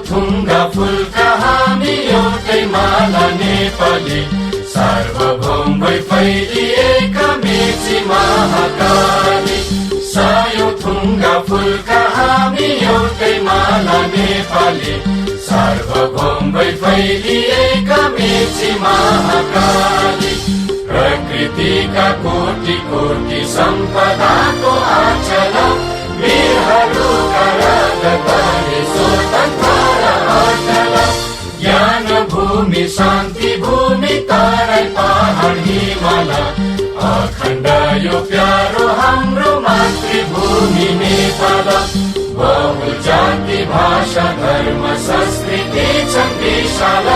थुङ्गा फुलका हामी एउटै माला नेपाली सार्वभौम भई फैलिएका मेची महाकाली सयौं थुङ्गा फुलका हामी एउटै माला नेपाली सार्वभौम भई फैलिएका मेची महाकाली प्रकृतिका कोटि कोटि सम्पदाको आचल वीरहरूका रगतले स्वतन्त्र अटल ज्ञान भूमि शान्ति भूमि तराई पहाड हिमाल अखण्ड यो प्यारो हाम्रो मातृभूमि नेपाल बहु जाति भाषा धर्म संस्कृति छन् विशाल